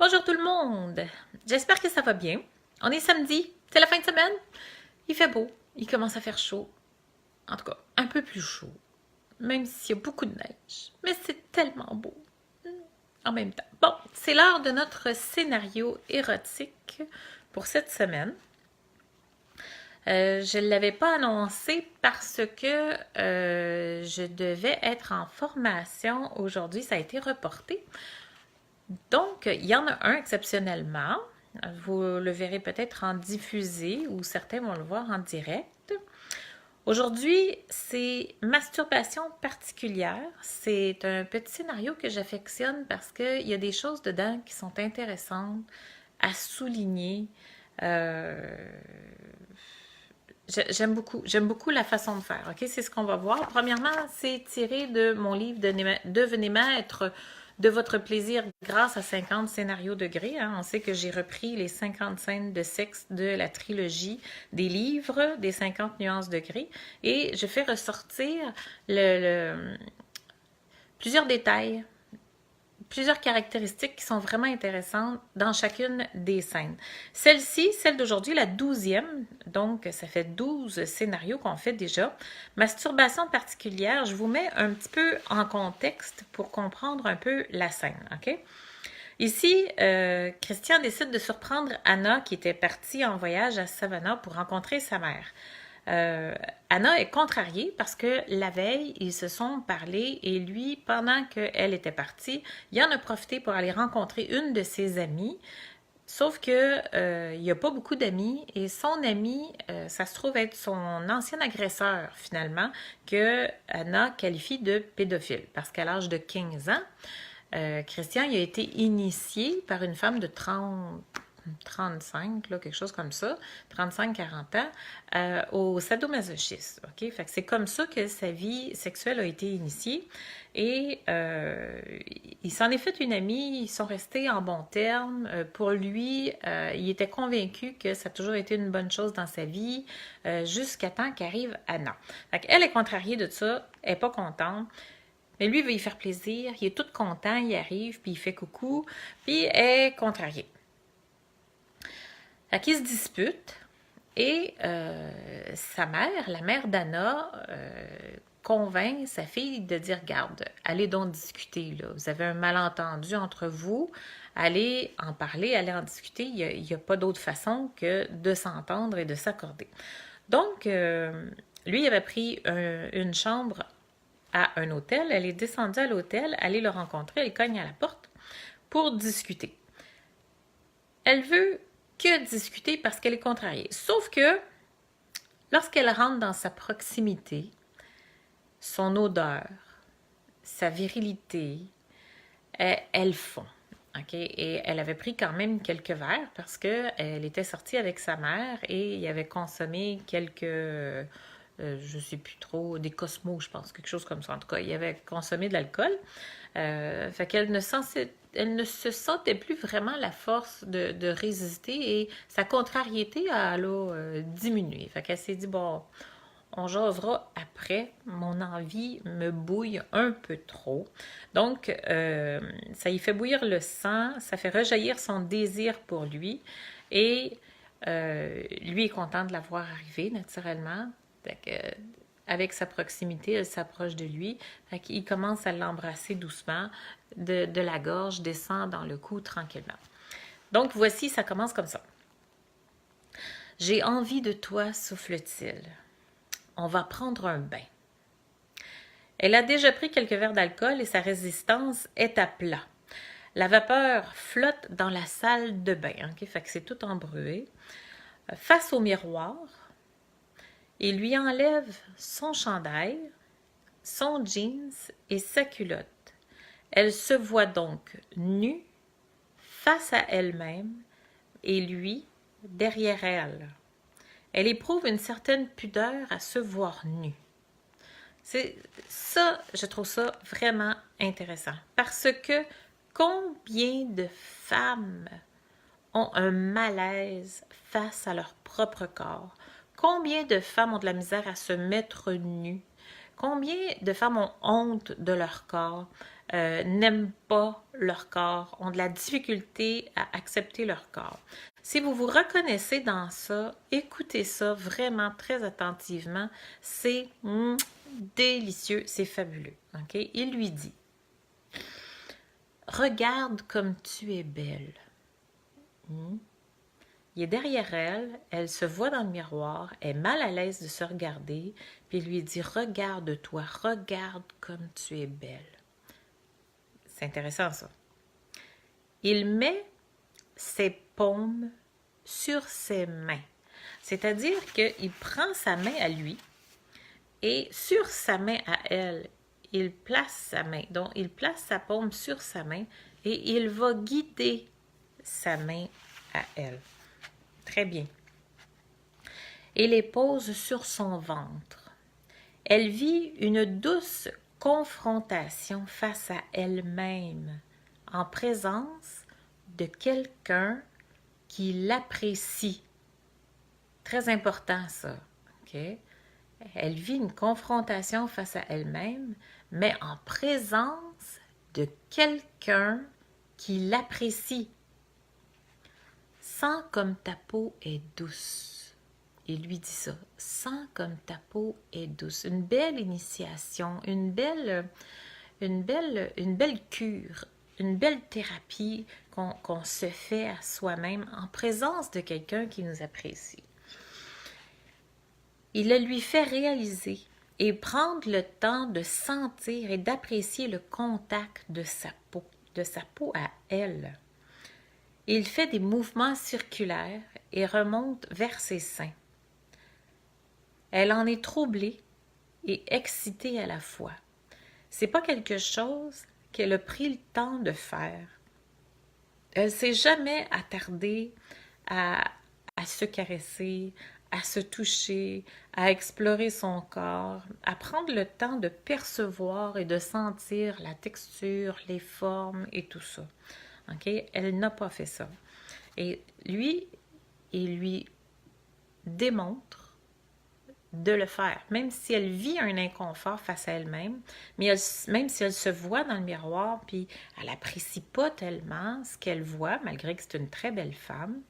Bonjour tout le monde! J'espère que ça va bien. On est samedi, c'est la fin de semaine. Il fait beau, il commence à faire chaud. En tout cas, un peu plus chaud, même s'il y a beaucoup de neige. Mais c'est tellement beau en même temps. Bon, c'est l'heure de notre scénario érotique pour cette semaine. Je ne l'avais pas annoncé parce que je devais être en formation aujourd'hui. Ça a été reporté. Donc, il y en a un exceptionnellement. Vous le verrez peut-être en diffusé ou certains vont le voir en direct. Aujourd'hui, c'est masturbation particulière. C'est un petit scénario que j'affectionne parce qu'il y a des choses dedans qui sont intéressantes à souligner. Euh, j'aime beaucoup la façon de faire. Ok, c'est ce qu'on va voir. Premièrement, c'est tiré de mon livre Devenez maître de votre plaisir grâce à 50 scénarios degrés. Hein. On sait que j'ai repris les 50 scènes de sexe de la trilogie des livres des 50 nuances degrés et je fais ressortir plusieurs détails, plusieurs caractéristiques qui sont vraiment intéressantes dans chacune des scènes. Celle-ci, celle d'aujourd'hui, la 12e, donc ça fait 12 scénarios qu'on fait déjà. Masturbation particulière, je vous mets un petit peu en contexte pour comprendre un peu la scène, ok? Ici, Christian décide de surprendre Anna qui était partie en voyage à Savannah pour rencontrer sa mère. Anna est contrariée parce que la veille, ils se sont parlé et lui, pendant qu'elle était partie, il en a profité pour aller rencontrer une de ses amies. Sauf que il n'y a pas beaucoup d'amis et son ami, ça se trouve être son ancien agresseur finalement, que Anna qualifie de pédophile parce qu'à l'âge de 15 ans, Christian il a été initié par une femme de 35, là, quelque chose comme ça, 35-40 ans, au sadomasochisme. OK? Fait que c'est comme ça que sa vie sexuelle a été initiée. Et il s'en est fait une amie, ils sont restés en bons termes. Pour lui, il était convaincu que ça a toujours été une bonne chose dans sa vie, jusqu'à temps qu'arrive Anna. Fait qu'elle est contrariée de ça, elle n'est pas contente. Mais lui, il veut y faire plaisir, il est tout content, il arrive, puis il fait coucou, puis elle est contrariée. Fait qu'ils se disputent et sa mère, la mère d'Anna, convainc sa fille de dire, garde, allez donc discuter, là. Vous avez un malentendu entre vous, allez en parler, allez en discuter, il n'y a pas d'autre façon que de s'entendre et de s'accorder. Donc, lui, il avait pris une chambre à un hôtel, elle est descendue à l'hôtel, aller le rencontrer, elle cogne à la porte pour discuter. Elle veut que discuter parce qu'elle est contrariée. Sauf que lorsqu'elle rentre dans sa proximité, son odeur, sa virilité, elles font. Okay? Et elle avait pris quand même quelques verres parce qu'elle était sortie avec sa mère et il avait consommé quelques, je ne sais plus trop, des Cosmos, je pense, quelque chose comme ça. En tout cas, il avait consommé de l'alcool. Fait qu'elle elle ne se sentait plus vraiment la force de résister et sa contrariété a diminué. Fait qu'elle s'est dit, bon, on jasera après. Mon envie me bouille un peu trop. Donc, ça y fait bouillir le sang, ça fait rejaillir son désir pour lui. Et lui est content de la voir arriver, naturellement. Fait que, avec sa proximité, elle s'approche de lui. Fait qu'il commence à l'embrasser doucement, de la gorge, descend dans le cou tranquillement. Donc, voici, ça commence comme ça. J'ai envie de toi, souffle-t-il. On va prendre un bain. Elle a déjà pris quelques verres d'alcool et sa résistance est à plat. La vapeur flotte dans la salle de bain. Okay? Fait que c'est tout embrué. Face au miroir, il lui enlève son chandail, son jeans et sa culotte. Elle se voit donc nue, face à elle-même, et lui, derrière elle. Elle éprouve une certaine pudeur à se voir nue. C'est ça, je trouve ça vraiment intéressant. Parce que combien de femmes ont un malaise face à leur propre corps? Combien de femmes ont de la misère à se mettre nues? Combien de femmes ont honte de leur corps? n'aiment pas leur corps, ont de la difficulté à accepter leur corps. Si vous vous reconnaissez dans ça, écoutez ça vraiment très attentivement. C'est délicieux, c'est fabuleux. Okay? Il lui dit, « Regarde comme tu es belle. Il est derrière elle, elle se voit dans le miroir, elle est mal à l'aise de se regarder, puis il lui dit « Regarde-toi, regarde comme tu es belle. » C'est intéressant ça. Il met ses paumes sur ses mains. C'est-à-dire qu'il prend sa main à lui et sur sa main à elle, il place sa main. Donc, il place sa paume sur sa main et il va guider sa main à elle. Très bien. Et les pose sur son ventre. Elle vit une douce confrontation face à elle-même, en présence de quelqu'un qui l'apprécie. Très important ça. Okay? Elle vit une confrontation face à elle-même, mais en présence de quelqu'un qui l'apprécie. Sens comme ta peau est douce. Il lui dit ça. Sens comme ta peau est douce. Une belle initiation, une belle cure, une belle thérapie qu'on se fait à soi-même en présence de quelqu'un qui nous apprécie. Il le lui fait réaliser et prendre le temps de sentir et d'apprécier le contact de sa peau à elle. Il fait des mouvements circulaires et remonte vers ses seins. Elle en est troublée et excitée à la fois. C'est pas quelque chose qu'elle a pris le temps de faire. Elle s'est jamais attardée à se caresser, à se toucher, à explorer son corps, à prendre le temps de percevoir et de sentir la texture, les formes et tout ça. Okay? Elle n'a pas fait ça. Et lui, il lui démontre de le faire, même si elle vit un inconfort face à elle-même, mais même si elle se voit dans le miroir, puis elle n'apprécie pas tellement ce qu'elle voit, malgré que c'est une très belle femme,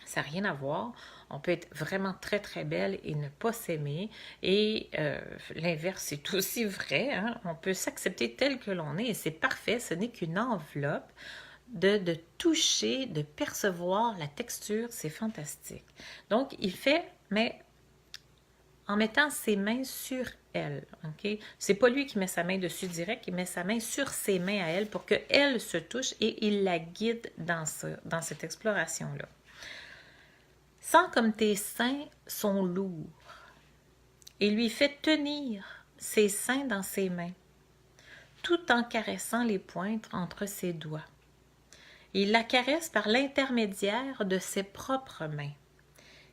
ça n'a rien à voir. On peut être vraiment très, très belle et ne pas s'aimer. Et l'inverse est aussi vrai. Hein? On peut s'accepter tel que l'on est et c'est parfait. Ce n'est qu'une enveloppe de toucher, de percevoir la texture. C'est fantastique. Donc, il fait, mais en mettant ses mains sur elle. Okay? C'est pas lui qui met sa main dessus direct, il met sa main sur ses mains à elle pour qu'elle se touche et il la guide dans cette exploration-là. Sens comme tes seins sont lourds et lui fait tenir ses seins dans ses mains, tout en caressant les pointes entre ses doigts. Il la caresse par l'intermédiaire de ses propres mains.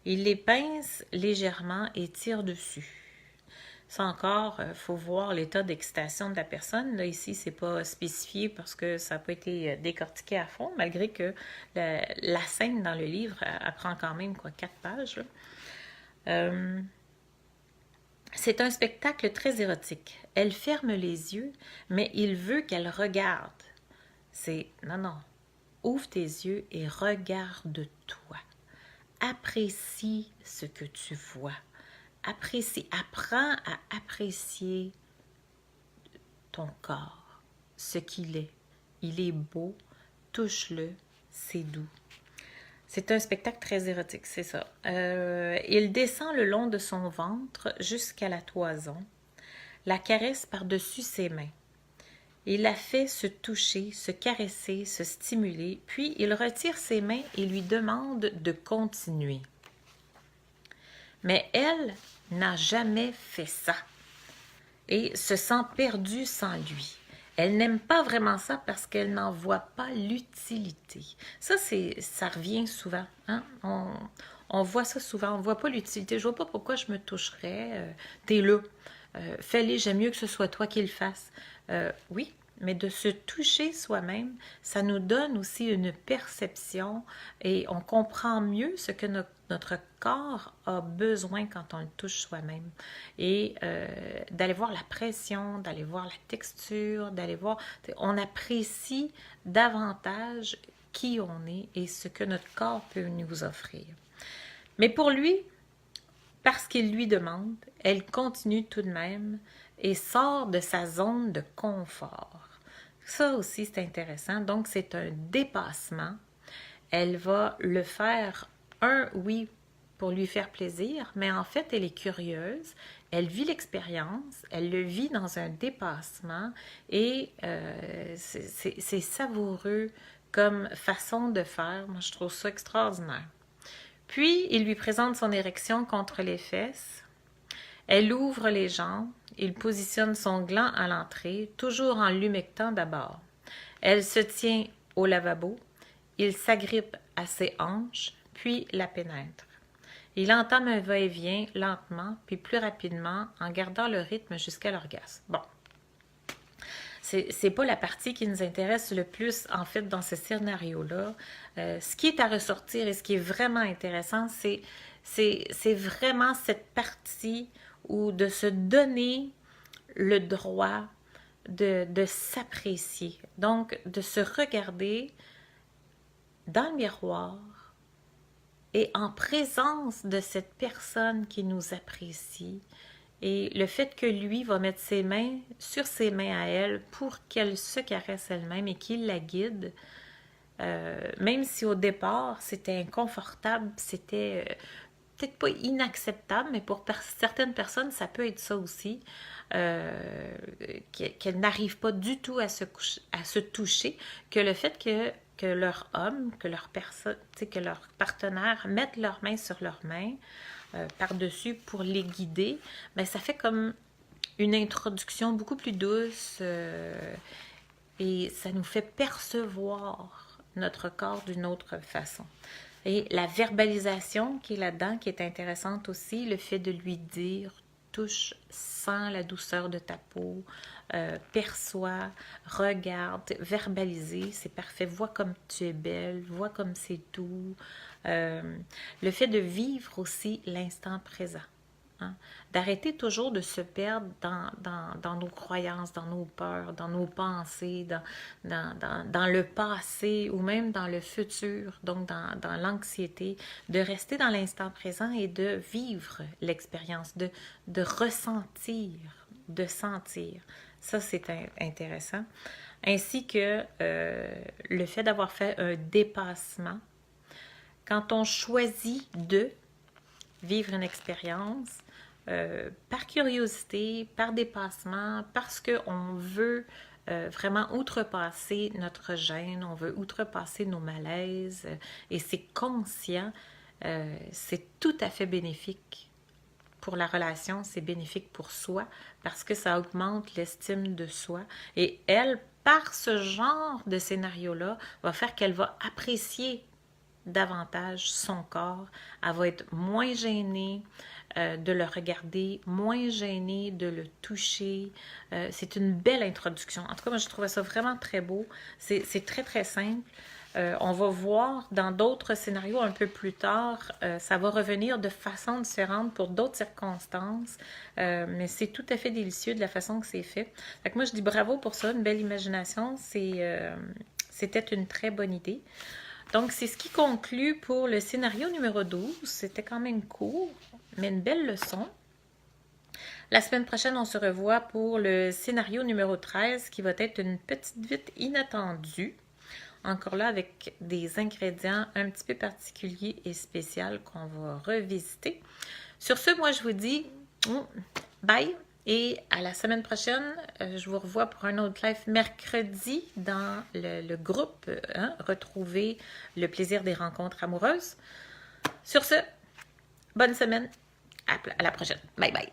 Il les pince légèrement et tire dessus. Ça encore, il faut voir l'état d'excitation de la personne. Là, ici, c'est pas spécifié parce que ça n'a pas été décortiqué à fond, malgré que la scène dans le livre, elle prend quand même 4 pages. C'est un spectacle très érotique. Elle ferme les yeux, mais il veut qu'elle regarde. C'est non, ouvre tes yeux et regarde-toi. Apprécie ce que tu vois. Apprécie, apprends à apprécier ton corps, ce qu'il est. Il est beau, touche-le, c'est doux. C'est un spectacle très érotique, c'est ça. Il descend le long de son ventre jusqu'à la toison, la caresse par-dessus ses mains. Il la fait se toucher, se caresser, se stimuler, puis il retire ses mains et lui demande de continuer. Mais elle n'a jamais fait ça et se sent perdue sans lui. Elle n'aime pas vraiment ça parce qu'elle n'en voit pas l'utilité. Ça revient souvent. Hein? On voit ça souvent. On ne voit pas l'utilité. Je ne vois pas pourquoi je me toucherais. T'es là. Fais-le, j'aime mieux que ce soit toi qui le fasses. Oui, mais de se toucher soi-même, ça nous donne aussi une perception et on comprend mieux ce que notre corps a besoin quand on le touche soi-même. Et d'aller voir la pression, d'aller voir la texture, d'aller voir, on apprécie davantage qui on est et ce que notre corps peut nous offrir. Mais pour lui, parce qu'il lui demande, elle continue tout de même et sort de sa zone de confort. Ça aussi, c'est intéressant. Donc, c'est un dépassement. Elle va le faire, oui, pour lui faire plaisir, mais en fait, elle est curieuse. Elle vit l'expérience, elle le vit dans un dépassement et c'est savoureux comme façon de faire. Moi, je trouve ça extraordinaire. Puis, il lui présente son érection contre les fesses. Elle ouvre les jambes. Il positionne son gland à l'entrée, toujours en l'humectant d'abord. Elle se tient au lavabo. Il s'agrippe à ses hanches, puis la pénètre. Il entame un va-et-vient lentement, puis plus rapidement, en gardant le rythme jusqu'à l'orgasme. Bon. C'est pas la partie qui nous intéresse le plus, en fait, dans ce scénario-là. Ce qui est à ressortir et ce qui est vraiment intéressant, c'est vraiment cette partie où de se donner le droit de s'apprécier. Donc, de se regarder dans le miroir et en présence de cette personne qui nous apprécie. Et le fait que lui va mettre ses mains sur ses mains à elle pour qu'elle se caresse elle-même et qu'il la guide, même si au départ c'était inconfortable, c'était peut-être pas inacceptable, mais pour certaines personnes, ça peut être ça aussi, qu'elles n'arrivent pas du tout à se toucher, que le fait que leur homme, que leur personne, que leur partenaire mettent leurs mains sur leurs mains, par-dessus pour les guider, ben, ça fait comme une introduction beaucoup plus douce et ça nous fait percevoir notre corps d'une autre façon. Et la verbalisation qui est là-dedans, qui est intéressante aussi, le fait de lui dire « touche, sens la douceur de ta peau, perçois, regarde, verbaliser, c'est parfait, vois comme tu es belle, vois comme c'est doux. » Le fait de vivre aussi l'instant présent. Hein? D'arrêter toujours de se perdre dans nos croyances, dans nos peurs, dans nos pensées, dans le passé ou même dans le futur, donc dans l'anxiété, de rester dans l'instant présent et de vivre l'expérience, de ressentir, de sentir. Ça, c'est intéressant. Ainsi que le fait d'avoir fait un dépassement. Quand on choisit de vivre une expérience, par curiosité, par dépassement, parce qu'on veut vraiment outrepasser notre gêne, on veut outrepasser nos malaises, et c'est conscient, c'est tout à fait bénéfique pour la relation, c'est bénéfique pour soi, parce que ça augmente l'estime de soi, et elle, par ce genre de scénario-là, va faire qu'elle va apprécier davantage son corps, elle va être moins gênée de le regarder, moins gênée de le toucher. C'est une belle introduction. En tout cas, moi, je trouvais ça vraiment très beau. C'est très, très simple. On va voir dans d'autres scénarios un peu plus tard, ça va revenir de façon différente pour d'autres circonstances, mais c'est tout à fait délicieux de la façon que c'est fait. Fait que moi, je dis bravo pour ça, une belle imagination. C'était une très bonne idée. Donc, c'est ce qui conclut pour le scénario numéro 12. C'était quand même court, mais une belle leçon. La semaine prochaine, on se revoit pour le scénario numéro 13, qui va être une petite vite inattendue. Encore là, avec des ingrédients un petit peu particuliers et spéciaux qu'on va revisiter. Sur ce, moi, je vous dis bye! Et à la semaine prochaine, je vous revois pour un autre live mercredi dans le groupe Retrouver le plaisir des rencontres amoureuses. Sur ce, bonne semaine. À la prochaine. Bye bye.